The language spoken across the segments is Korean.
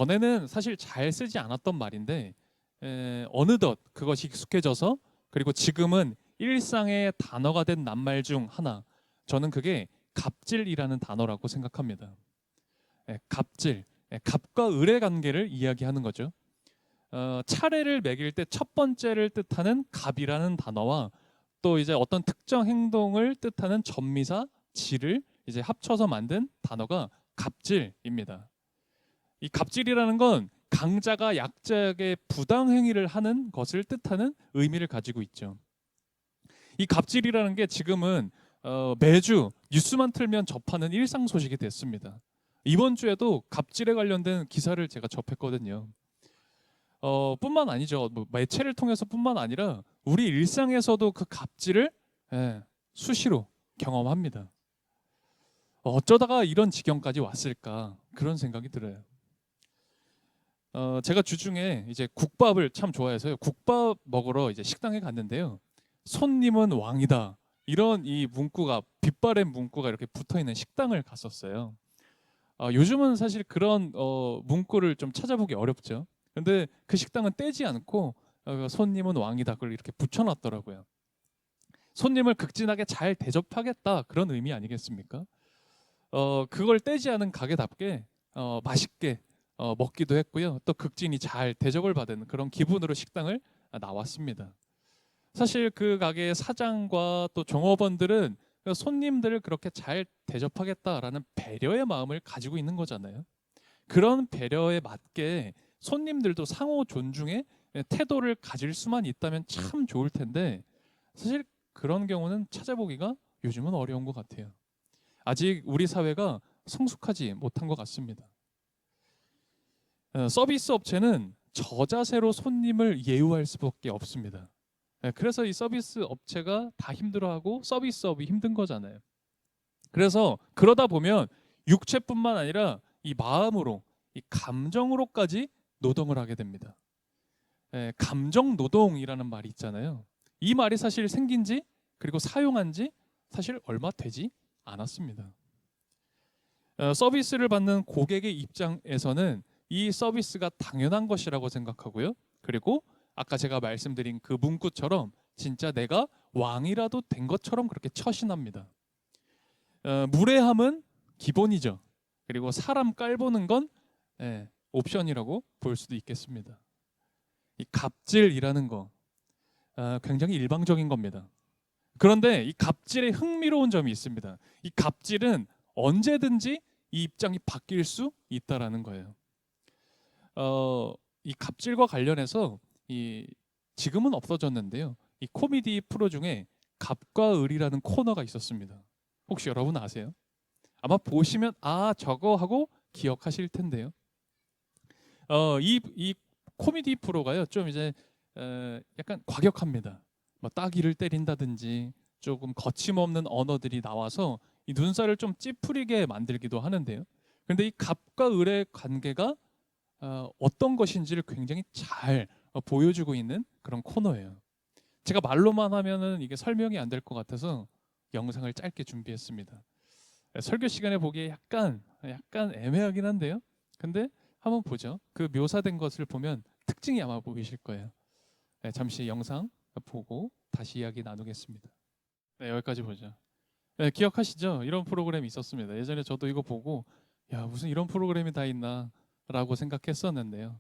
전에는 사실 잘 쓰지 않았던 말인데 어느덧 그것이 익숙해져서 그리고 지금은 일상의 단어가 된 낱말 중 하나. 저는 그게 갑질이라는 단어라고 생각합니다. 갑질, 갑과 을의 관계를 이야기하는 거죠. 차례를 매길 때 첫 번째를 뜻하는 갑이라는 단어와 또 이제 어떤 특정 행동을 뜻하는 전미사 질을 이제 합쳐서 만든 단어가 갑질입니다. 이 갑질이라는 건 강자가 약자에게 부당 행위를 하는 것을 뜻하는 의미를 가지고 있죠. 이 갑질이라는 게 지금은 매주 뉴스만 틀면 접하는 일상 소식이 됐습니다. 이번 주에도 갑질에 관련된 기사를 제가 접했거든요. 뿐만 아니죠. 뭐 매체를 통해서뿐만 아니라 우리 일상에서도 그 갑질을 수시로 경험합니다. 어쩌다가 이런 지경까지 왔을까 그런 생각이 들어요. 제가 주중에 이제 국밥을 참 좋아해서요. 국밥 먹으러 이제 식당에 갔는데요. 손님은 왕이다. 이런 이 문구가 빛바랜 문구가 이렇게 붙어 있는 식당을 갔었어요. 요즘은 사실 그런 문구를 좀 찾아보기 어렵죠. 근데 그 식당은 떼지 않고 손님은 왕이다 그걸 이렇게 붙여놨더라고요. 손님을 극진하게 잘 대접하겠다 그런 의미 아니겠습니까? 그걸 떼지 않은 가게답게 맛있게 먹기도 했고요. 또 극진히 잘 대접을 받은 그런 기분으로 식당을 나왔습니다. 사실 그 가게의 사장과 또 종업원들은 손님들을 그렇게 잘 대접하겠다라는 배려의 마음을 가지고 있는 거잖아요. 그런 배려에 맞게 손님들도 상호 존중의 태도를 가질 수만 있다면 참 좋을 텐데 사실 그런 경우는 찾아보기가 요즘은 어려운 것 같아요. 아직 우리 사회가 성숙하지 못한 것 같습니다. 서비스 업체는 저자세로 손님을 예우할 수밖에 없습니다. 그래서 이 서비스 업체가 다 힘들어하고 서비스업이 힘든 거잖아요. 그래서 그러다 보면 육체뿐만 아니라 이 마음으로, 이 감정으로까지 노동을 하게 됩니다. 감정 노동이라는 말이 있잖아요. 이 말이 사실 생긴 지 그리고 사용한 지 사실 얼마 되지 않았습니다. 서비스를 받는 고객의 입장에서는 이 서비스가 당연한 것이라고 생각하고요. 그리고 아까 제가 말씀드린 그 문구처럼 진짜 내가 왕이라도 된 것처럼 그렇게 처신합니다. 무례함은 기본이죠. 그리고 사람 깔보는 건 옵션이라고 볼 수도 있겠습니다. 이 갑질이라는 거 굉장히 일방적인 겁니다. 그런데 이 갑질에 흥미로운 점이 있습니다. 이 갑질은 언제든지 이 입장이 바뀔 수 있다라는 거예요. 이 갑질과 관련해서 지금은 없어졌는데요. 이 코미디 프로 중에 갑과 을이라는 코너가 있었습니다. 혹시 여러분 아세요? 아마 보시면 저거 하고 기억하실 텐데요. 이 코미디 프로가요 좀 이제 약간 과격합니다. 뭐 따귀를 때린다든지 조금 거침없는 언어들이 나와서 이 눈살을 좀 찌푸리게 만들기도 하는데요. 그런데 이 갑과 을의 관계가 어떤 것인지를 굉장히 잘 보여주고 있는 그런 코너예요. 제가 말로만 하면은 이게 설명이 안 될 것 같아서 영상을 짧게 준비했습니다. 설교 시간에 보기에 약간 애매하긴 한데요. 근데 한번 보죠. 그 묘사된 것을 보면 특징이 아마 보이실 거예요. 잠시 영상 보고 다시 이야기 나누겠습니다. 네, 여기까지 보죠. 기억하시죠? 이런 프로그램이 있었습니다. 예전에 저도 이거 보고 야 무슨 이런 프로그램이 다 있나라고 생각했었는데요.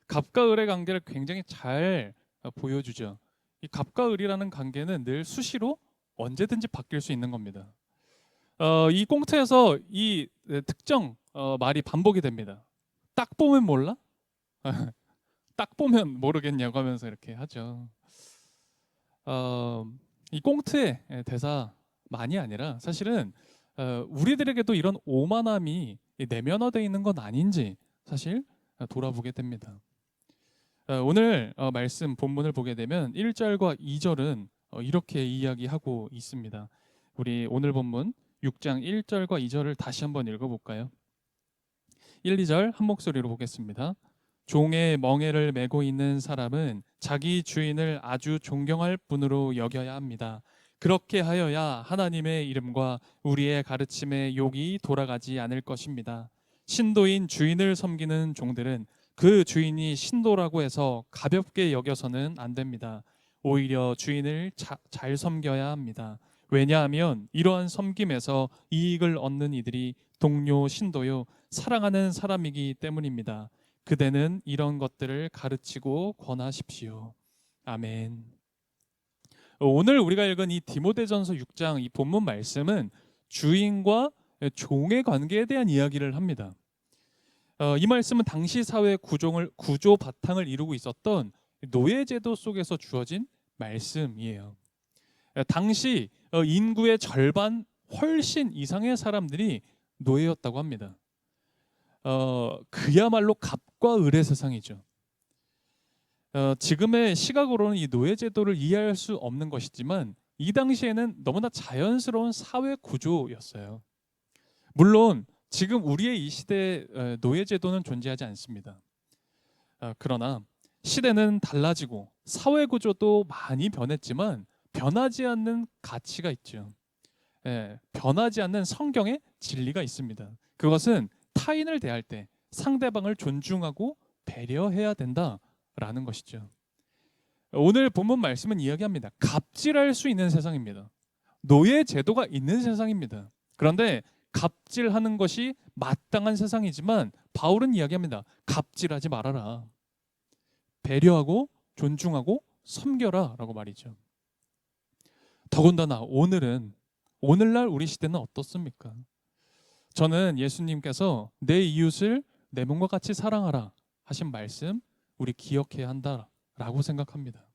갑과 을의 관계를 굉장히 잘 보여주죠. 이 갑과 을이라는 관계는 늘 수시로 언제든지 바뀔 수 있는 겁니다. 이 꽁트에서 이 특정 말이 반복이 됩니다. 딱 보면 몰라? 딱 보면 모르겠냐고 하면서 이렇게 하죠. 이 꽁트의 대사만이 아니라 사실은 우리들에게도 이런 오만함이 내면화되어 있는 건 아닌지 사실 돌아보게 됩니다. 오늘 말씀 본문을 보게 되면 1절과 2절은 이렇게 이야기하고 있습니다. 우리 오늘 본문 6장 1절과 2절을 다시 한번 읽어볼까요? 1, 2절 한 목소리로 보겠습니다. 종의 멍에를 메고 있는 사람은 자기 주인을 아주 존경할 분으로 여겨야 합니다. 그렇게 하여야 하나님의 이름과 우리의 가르침에 욕이 돌아가지 않을 것입니다. 신도인 주인을 섬기는 종들은 그 주인이 신도라고 해서 가볍게 여겨서는 안 됩니다. 오히려 주인을 잘 섬겨야 합니다. 왜냐하면 이러한 섬김에서 이익을 얻는 이들이 동료 신도요 사랑하는 사람이기 때문입니다. 그대는 이런 것들을 가르치고 권하십시오. 아멘. 오늘 우리가 읽은 이 디모데전서 6장 이 본문 말씀은 주인과 종의 관계에 대한 이야기를 합니다. 이 말씀은 당시 사회 구조 바탕을 이루고 있었던 노예제도 속에서 주어진 말씀이에요. 당시 인구의 절반 훨씬 이상의 사람들이 노예였다고 합니다. 그야말로 갑과 을의 세상이죠. 지금의 시각으로는 이 노예제도를 이해할 수 없는 것이지만 이 당시에는 너무나 자연스러운 사회 구조였어요. 물론 지금 우리의 이 시대에 노예제도는 존재하지 않습니다. 그러나 시대는 달라지고 사회 구조도 많이 변했지만 변하지 않는 가치가 있죠. 변하지 않는 성경의 진리가 있습니다. 그것은 타인을 대할 때 상대방을 존중하고 배려해야 된다라는 것이죠. 오늘 본문 말씀은 이야기합니다. 갑질할 수 있는 세상입니다. 노예 제도가 있는 세상입니다. 그런데 갑질하는 것이 마땅한 세상이지만 바울은 이야기합니다. 갑질하지 말아라. 배려하고 존중하고 섬겨라 라고 말이죠. 더군다나 오늘날 우리 시대는 어떻습니까? 저는 예수님께서 내 이웃을 내 몸과 같이 사랑하라 하신 말씀 우리 기억해야 한다라고 생각합니다.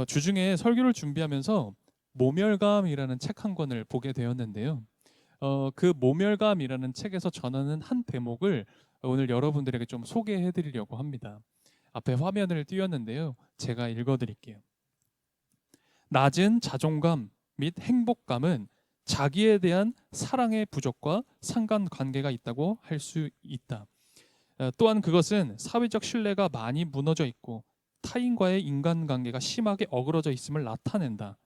주중에 설교를 준비하면서 모멸감이라는 책 한 권을 보게 되었는데요. 그 모멸감이라는 책에서 전하는 한 대목을 오늘 여러분들에게 좀 소개해 드리려고 합니다. 앞에 화면을 띄웠는데요. 제가 읽어 드릴게요. 낮은 자존감 및 행복감은 자기에 대한 사랑의 부족과 상관관계가 있다고 할 수 있다. 또한 그것은 사회적 신뢰가 많이 무너져 있고 타인과의 인간관계가 심하게 어그러져 있음을 나타낸다.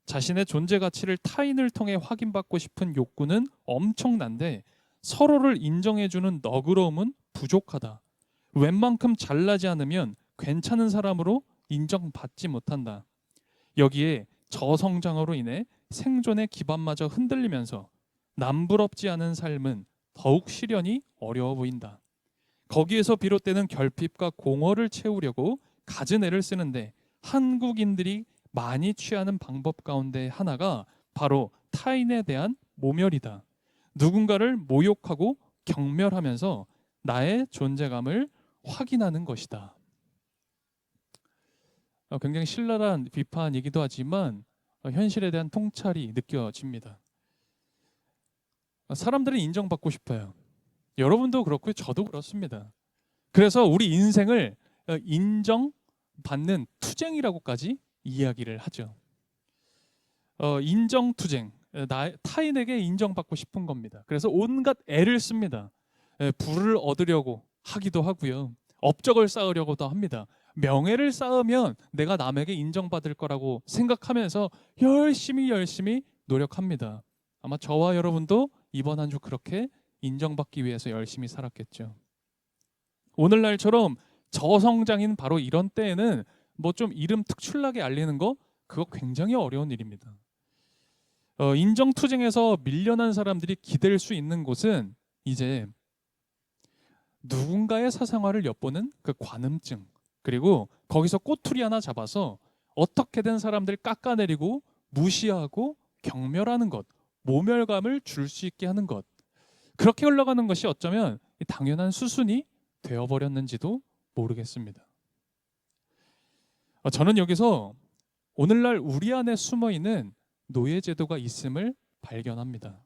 자신의 존재 가치를 타인을 통해 확인받고 싶은 욕구는 엄청난데 서로를 인정해주는 너그러움은 부족하다. 웬만큼 잘나지 않으면 괜찮은 사람으로 인정받지 못한다. 여기에 저성장으로 인해 생존의 기반마저 흔들리면서 남부럽지 않은 삶은 더욱 실현이 어려워 보인다. 거기에서 비롯되는 결핍과 공허를 채우려고 갖은 애를 쓰는데 한국인들이 많이 취하는 방법 가운데 하나가 바로 타인에 대한 모멸이다. 누군가를 모욕하고 경멸하면서 나의 존재감을 확인하는 것이다. 굉장히 신랄한 비판이기도 하지만 현실에 대한 통찰이 느껴집니다. 사람들은 인정받고 싶어요. 여러분도 그렇고요. 저도 그렇습니다. 그래서 우리 인생을 인정받는 투쟁이라고까지 이야기를 하죠. 인정투쟁, 타인에게 인정받고 싶은 겁니다. 그래서 온갖 애를 씁니다. 부를 얻으려고 하기도 하고요. 업적을 쌓으려고도 합니다. 명예를 쌓으면 내가 남에게 인정받을 거라고 생각하면서 열심히 노력합니다. 아마 저와 여러분도 이번 한 주 그렇게 인정받기 위해서 열심히 살았겠죠. 오늘날처럼 저성장인 바로 이런 때에는 뭐 좀 이름 특출나게 알리는 거 그거 굉장히 어려운 일입니다. 인정투쟁에서 밀려난 사람들이 기댈 수 있는 곳은 이제 누군가의 사생활을 엿보는 그 관음증, 그리고 거기서 꼬투리 하나 잡아서 어떻게든 사람들 깎아내리고 무시하고 경멸하는 것, 모멸감을 줄 수 있게 하는 것, 그렇게 흘러가는 것이 어쩌면 당연한 수순이 되어버렸는지도 모르겠습니다. 저는 여기서 오늘날 우리 안에 숨어있는 노예제도가 있음을 발견합니다.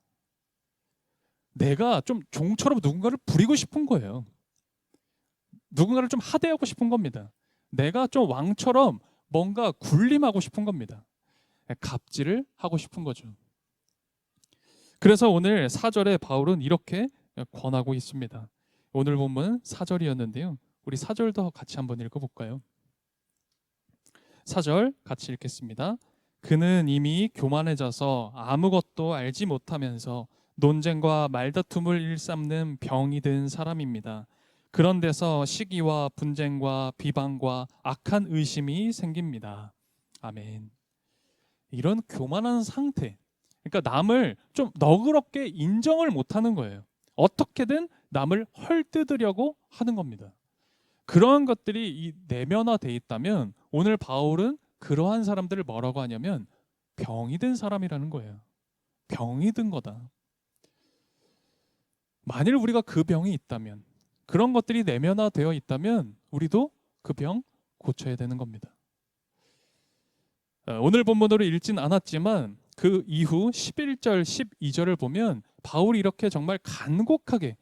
내가 좀 종처럼 누군가를 부리고 싶은 거예요. 누군가를 좀 하대하고 싶은 겁니다. 내가 좀 왕처럼 뭔가 군림하고 싶은 겁니다. 갑질을 하고 싶은 거죠. 그래서 오늘 4절에 바울은 이렇게 권하고 있습니다. 오늘 본문 4절이었는데요. 우리 4절도 같이 한번 읽어볼까요? 4절 같이 읽겠습니다. 그는 이미 교만해져서 아무것도 알지 못하면서 논쟁과 말다툼을 일삼는 병이 든 사람입니다. 그런 데서 시기와 분쟁과 비방과 악한 의심이 생깁니다. 아멘. 이런 교만한 상태, 그러니까 남을 좀 너그럽게 인정을 못하는 거예요. 어떻게든 남을 헐뜯으려고 하는 겁니다. 그러한 것들이 이 내면화돼 있다면 오늘 바울은 그러한 사람들을 뭐라고 하냐면 병이 든 사람이라는 거예요. 병이 든 거다. 만일 우리가 그 병이 있다면, 그런 것들이 내면화되어 있다면 우리도 그 병 고쳐야 되는 겁니다. 오늘 본문으로 읽진 않았지만 그 이후 11절, 12절을 보면 바울이 이렇게 정말 간곡하게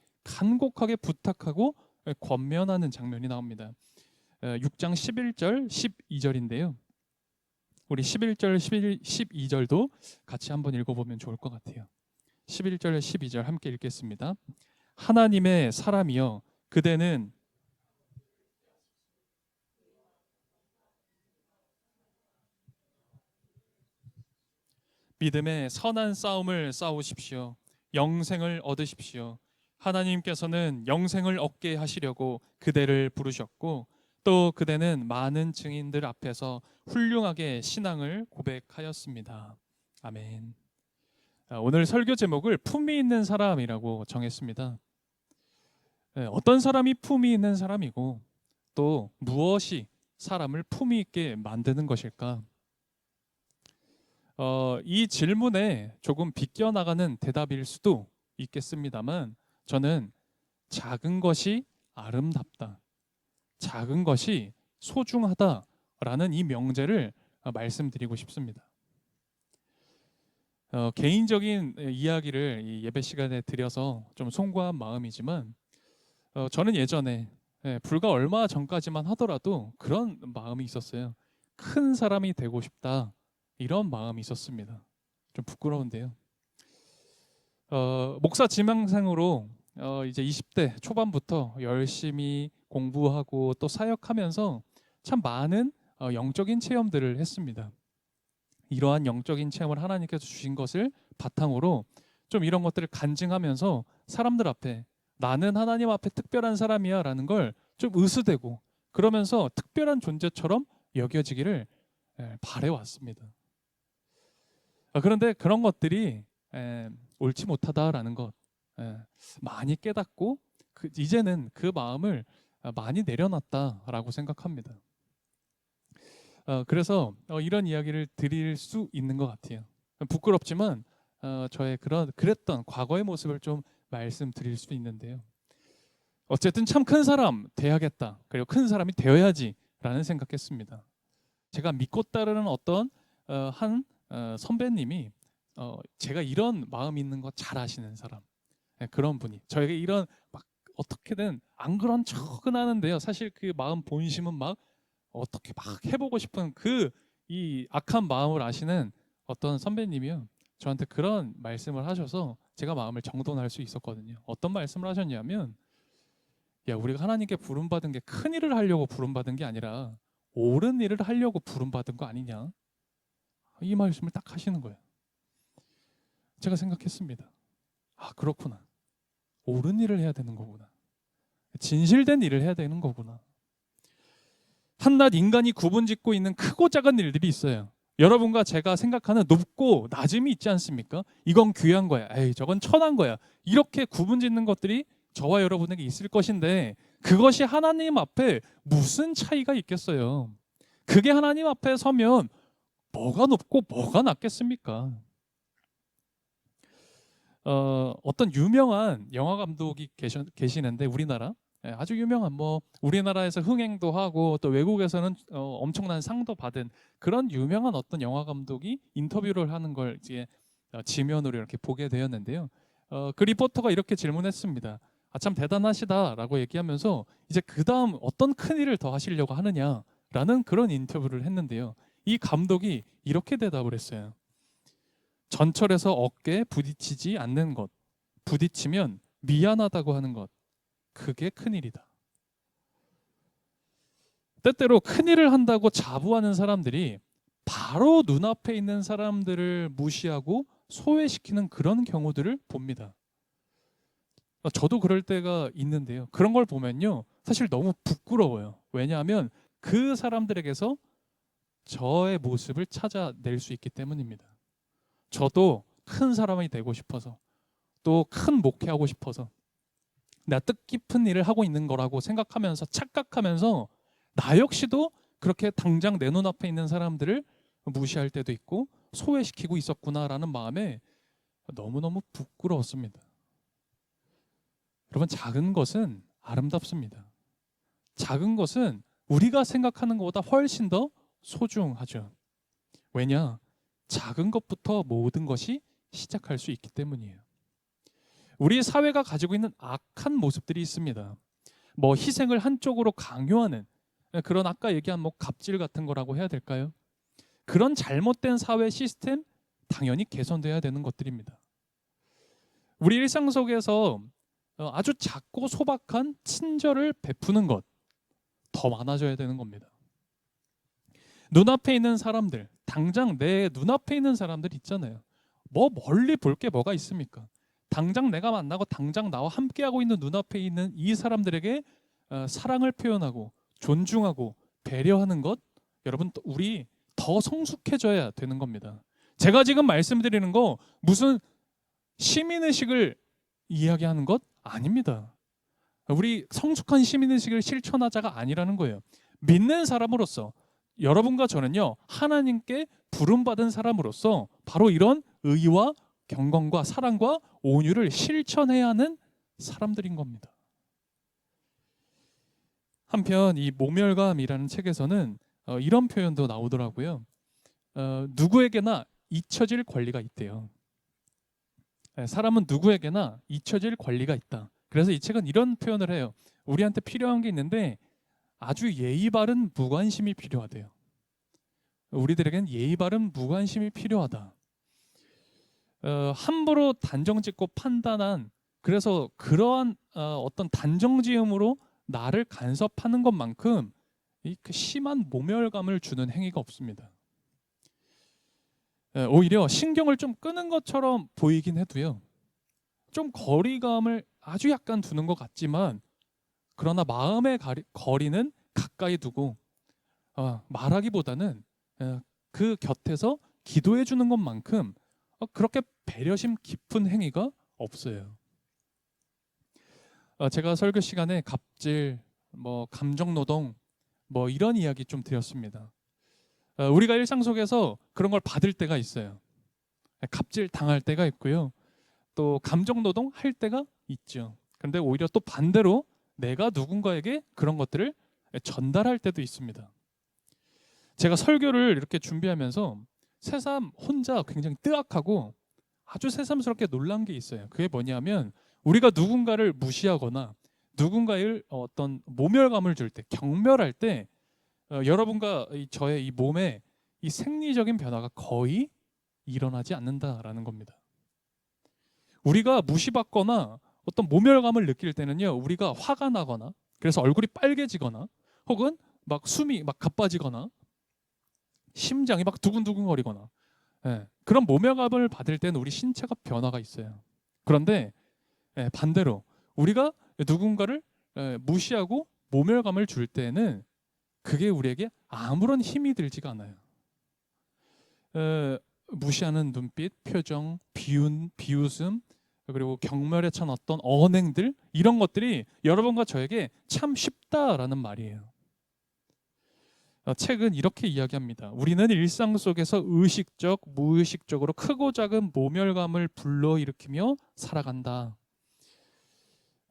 부탁하고 권면하는 장면이 나옵니다. 6장 11절, 12절인데요. 우리 11절, 12절도 같이 한번 읽어보면 좋을 것 같아요. 11절, 12절 함께 읽겠습니다. 하나님의 사람이여, 그대는 믿음의 선한 싸움을 싸우십시오. 영생을 얻으십시오. 하나님께서는 영생을 얻게 하시려고 그대를 부르셨고 또 그대는 많은 증인들 앞에서 훌륭하게 신앙을 고백하였습니다. 아멘. 오늘 설교 제목을 품위 있는 사람이라고 정했습니다. 어떤 사람이 품위 있는 사람이고 또 무엇이 사람을 품위 있게 만드는 것일까? 이 질문에 조금 비껴나가는 대답일 수도 있겠습니다만 저는 작은 것이 아름답다, 작은 것이 소중하다라는 이 명제를 말씀드리고 싶습니다. 개인적인 이야기를 이 예배 시간에 드려서 좀 송구한 마음이지만 저는 예전에 불과 얼마 전까지만 하더라도 그런 마음이 있었어요. 큰 사람이 되고 싶다, 이런 마음이 있었습니다. 좀 부끄러운데요. 목사 지망생으로 이제 20대 초반부터 열심히 공부하고 또 사역하면서 참 많은 영적인 체험들을 했습니다. 이러한 영적인 체험을 하나님께서 주신 것을 바탕으로 좀 이런 것들을 간증하면서 사람들 앞에 나는 하나님 앞에 특별한 사람이야 라는 걸 좀 의수되고 그러면서 특별한 존재처럼 여겨지기를 바래왔습니다. 그런데 그런 것들이 옳지 못하다라는 것 많이 깨닫고 이제는 그 마음을 많이 내려놨다라고 생각합니다. 그래서 이런 이야기를 드릴 수 있는 것 같아요. 부끄럽지만 저의 그랬던 과거의 모습을 좀 말씀드릴 수 있는데요. 어쨌든 참 큰 사람 돼야겠다, 그리고 큰 사람이 되어야지라는 생각했습니다. 제가 믿고 따르는 어떤 한 선배님이 제가 이런 마음 있는 거 잘 아시는 사람, 그런 분이 저에게 이런 막 어떻게든 안 그런 척은 하는데요. 사실 그 마음 본심은 막 어떻게 막 해보고 싶은 이 악한 마음을 아시는 어떤 선배님이요. 저한테 그런 말씀을 하셔서 제가 마음을 정돈할 수 있었거든요. 어떤 말씀을 하셨냐면, 야, 우리가 하나님께 부름받은 게 큰 일을 하려고 부름받은 게 아니라 옳은 일을 하려고 부름받은 거 아니냐? 이 말씀을 딱 하시는 거예요. 제가 생각했습니다. 아, 그렇구나. 옳은 일을 해야 되는 거구나. 진실된 일을 해야 되는 거구나. 한낱 인간이 구분짓고 있는 크고 작은 일들이 있어요. 여러분과 제가 생각하는 높고 낮음이 있지 않습니까? 이건 귀한 거야, 에이 저건 천한 거야, 이렇게 구분짓는 것들이 저와 여러분에게 있을 것인데 그것이 하나님 앞에 무슨 차이가 있겠어요? 그게 하나님 앞에 서면 뭐가 높고 뭐가 낮겠습니까? 어떤 유명한 영화 감독이 계시는데 우리나라 아주 유명한 우리나라에서 흥행도 하고 또 외국에서는 엄청난 상도 받은 그런 유명한 어떤 영화 감독이 인터뷰를 하는 걸 이제 지면으로 이렇게 보게 되었는데요. 그 리포터가 이렇게 질문했습니다. 아, 참 대단하시다라고 얘기하면서 이제 그 다음 어떤 큰 일을 더 하시려고 하느냐라는 그런 인터뷰를 했는데요. 이 감독이 이렇게 대답을 했어요. 전철에서 어깨에 부딪히지 않는 것, 부딪히면 미안하다고 하는 것, 그게 큰일이다. 때때로 큰일을 한다고 자부하는 사람들이 바로 눈앞에 있는 사람들을 무시하고 소외시키는 그런 경우들을 봅니다. 저도 그럴 때가 있는데요. 그런 걸 보면요, 사실 너무 부끄러워요. 왜냐하면 그 사람들에게서 저의 모습을 찾아낼 수 있기 때문입니다. 저도 큰 사람이 되고 싶어서, 또 큰 목회하고 싶어서, 내가 뜻깊은 일을 하고 있는 거라고 생각하면서 착각하면서 나 역시도 그렇게 당장 내 눈앞에 있는 사람들을 무시할 때도 있고 소외시키고 있었구나라는 마음에 너무너무 부끄러웠습니다. 여러분, 작은 것은 아름답습니다. 작은 것은 우리가 생각하는 것보다 훨씬 더 소중하죠. 왜냐? 작은 것부터 모든 것이 시작할 수 있기 때문이에요. 우리 사회가 가지고 있는 악한 모습들이 있습니다. 뭐 희생을 한쪽으로 강요하는 그런 아까 얘기한 뭐 갑질 같은 거라고 해야 될까요? 그런 잘못된 사회 시스템 당연히 개선돼야 되는 것들입니다. 우리 일상 속에서 아주 작고 소박한 친절을 베푸는 것 더 많아져야 되는 겁니다. 눈앞에 있는 사람들, 당장 내 눈앞에 있는 사람들 있잖아요. 뭐 멀리 볼 게 뭐가 있습니까? 당장 내가 만나고 당장 나와 함께하고 있는 눈앞에 있는 이 사람들에게 사랑을 표현하고 존중하고 배려하는 것, 여러분 우리 더 성숙해져야 되는 겁니다. 제가 지금 말씀드리는 거 무슨 시민의식을 이야기하는 것 아닙니다. 우리 성숙한 시민의식을 실천하자가 아니라는 거예요. 믿는 사람으로서 여러분과 저는요, 하나님께 부름받은 사람으로서 바로 이런 의와 경건과 사랑과 온유를 실천해야 하는 사람들인 겁니다. 한편 이 모멸감이라는 책에서는 이런 표현도 나오더라고요. 누구에게나 잊혀질 권리가 있대요. 사람은 누구에게나 잊혀질 권리가 있다. 그래서 이 책은 이런 표현을 해요. 우리한테 필요한 게 있는데 아주 예의 바른 무관심이 필요하대요. 우리들에겐 예의 바른 무관심이 필요하다. 함부로 단정짓고 판단한, 그래서 그러한 어떤 단정지음으로 나를 간섭하는 것만큼 그 심한 모멸감을 주는 행위가 없습니다. 오히려 신경을 좀 끄는 것처럼 보이긴 해도요, 좀 거리감을 아주 약간 두는 것 같지만 그러나 마음의 거리는 가까이 두고 말하기보다는 그 곁에서 기도해 주는 것만큼 그렇게 배려심 깊은 행위가 없어요. 제가 설교 시간에 갑질, 뭐 감정노동, 뭐 이런 이야기 좀 드렸습니다. 우리가 일상 속에서 그런 걸 받을 때가 있어요. 갑질 당할 때가 있고요. 또 감정노동 할 때가 있죠. 그런데 오히려 또 반대로 내가 누군가에게 그런 것들을 전달할 때도 있습니다. 제가 설교를 이렇게 준비하면서 새삼 혼자 굉장히 뜨악하고 아주 새삼스럽게 놀란 게 있어요. 그게 뭐냐면 우리가 누군가를 무시하거나 누군가의 어떤 모멸감을 줄 때, 경멸할 때 여러분과 저의 이 몸에 이 생리적인 변화가 거의 일어나지 않는다라는 겁니다. 우리가 무시받거나 어떤 모멸감을 느낄 때는요, 우리가 화가 나거나 그래서 얼굴이 빨개지거나 혹은 막 숨이 막 가빠지거나 심장이 막 두근두근거리거나 그런 모멸감을 받을 때는 우리 신체가 변화가 있어요. 그런데 반대로 우리가 누군가를 무시하고 모멸감을 줄 때는 그게 우리에게 아무런 힘이 들지가 않아요. 무시하는 눈빛, 표정, 비웃음, 그리고 경멸에 찬 어떤 언행들, 이런 것들이 여러분과 저에게 참 쉽다라는 말이에요. 책은 이렇게 이야기합니다. 우리는 일상 속에서 의식적, 무의식적으로 크고 작은 모멸감을 불러일으키며 살아간다.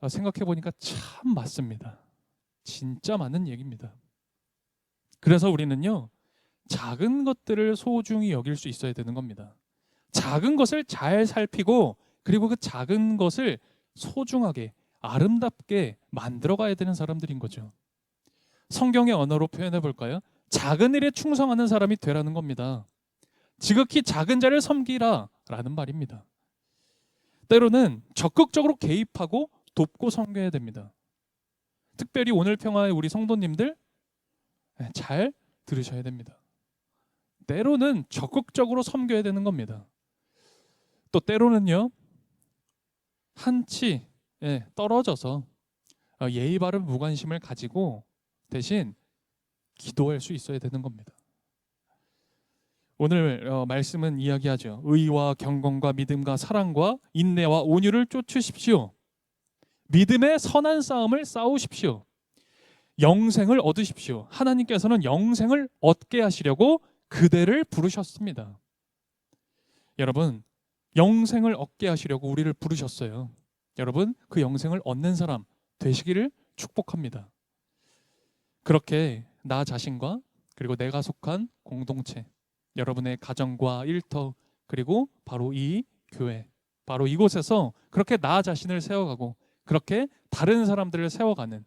생각해 보니까 참 맞습니다. 진짜 맞는 얘기입니다. 그래서 우리는요, 작은 것들을 소중히 여길 수 있어야 되는 겁니다. 작은 것을 잘 살피고 그리고 그 작은 것을 소중하게 아름답게 만들어가야 되는 사람들인 거죠. 성경의 언어로 표현해 볼까요? 작은 일에 충성하는 사람이 되라는 겁니다. 지극히 작은 자를 섬기라 라는 말입니다. 때로는 적극적으로 개입하고 돕고 섬겨야 됩니다. 특별히 오늘 평화의 우리 성도님들 잘 들으셔야 됩니다. 때로는 적극적으로 섬겨야 되는 겁니다. 또 때로는요, 한치 떨어져서 예의 바른 무관심을 가지고 대신 기도할 수 있어야 되는 겁니다. 오늘 말씀은 이야기하죠. 의와 경건과 믿음과 사랑과 인내와 온유를 쫓으십시오. 믿음의 선한 싸움을 싸우십시오. 영생을 얻으십시오. 하나님께서는 영생을 얻게 하시려고 그대를 부르셨습니다. 여러분, 영생을 얻게 하시려고 우리를 부르셨어요. 여러분, 그 영생을 얻는 사람 되시기를 축복합니다. 그렇게 나 자신과 그리고 내가 속한 공동체, 여러분의 가정과 일터, 그리고 바로 이 교회, 바로 이곳에서 그렇게 나 자신을 세워가고 그렇게 다른 사람들을 세워가는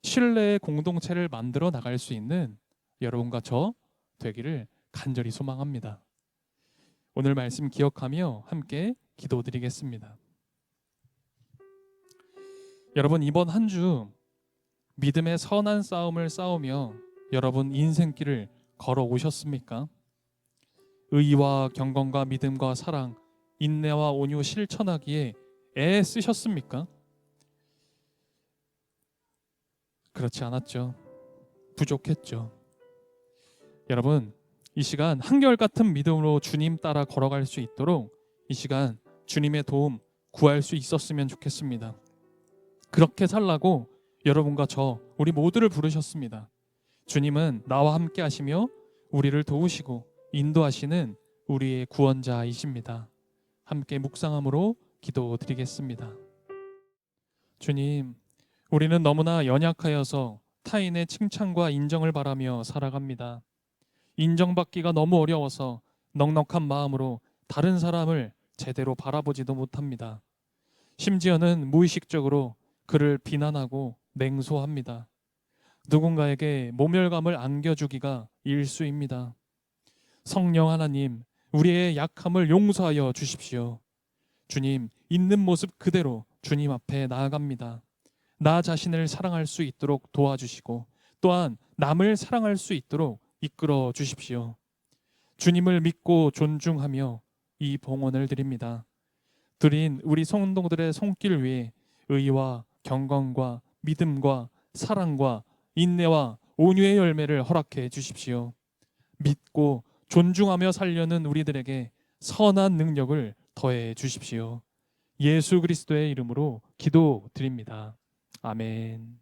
신뢰의 공동체를 만들어 나갈 수 있는 여러분과 저 되기를 간절히 소망합니다. 오늘 말씀 기억하며 함께 기도드리겠습니다. 여러분, 이번 한 주 믿음의 선한 싸움을 싸우며 여러분 인생길을 걸어 오셨습니까? 의와 경건과 믿음과 사랑, 인내와 온유 실천하기에 애 쓰셨습니까? 그렇지 않았죠. 부족했죠. 여러분, 이 시간 한결같은 믿음으로 주님 따라 걸어갈 수 있도록 이 시간 주님의 도움 구할 수 있었으면 좋겠습니다. 그렇게 살라고 여러분과 저 우리 모두를 부르셨습니다. 주님은 나와 함께 하시며 우리를 도우시고 인도하시는 우리의 구원자이십니다. 함께 묵상함으로 기도드리겠습니다. 주님, 우리는 너무나 연약하여서 타인의 칭찬과 인정을 바라며 살아갑니다. 인정받기가 너무 어려워서 넉넉한 마음으로 다른 사람을 제대로 바라보지도 못합니다. 심지어는 무의식적으로 그를 비난하고 냉소합니다. 누군가에게 모멸감을 안겨주기가 일수입니다. 성령 하나님, 우리의 약함을 용서하여 주십시오. 주님, 있는 모습 그대로 주님 앞에 나아갑니다. 나 자신을 사랑할 수 있도록 도와주시고 또한 남을 사랑할 수 있도록 이끌어 주십시오. 주님을 믿고 존중하며 이 봉헌을 드립니다. 드린 우리 성도들의 손길 위에 의와 경건과 믿음과 사랑과 인내와 온유의 열매를 허락해 주십시오. 믿고 존중하며 살려는 우리들에게 선한 능력을 더해 주십시오. 예수 그리스도의 이름으로 기도드립니다. 아멘.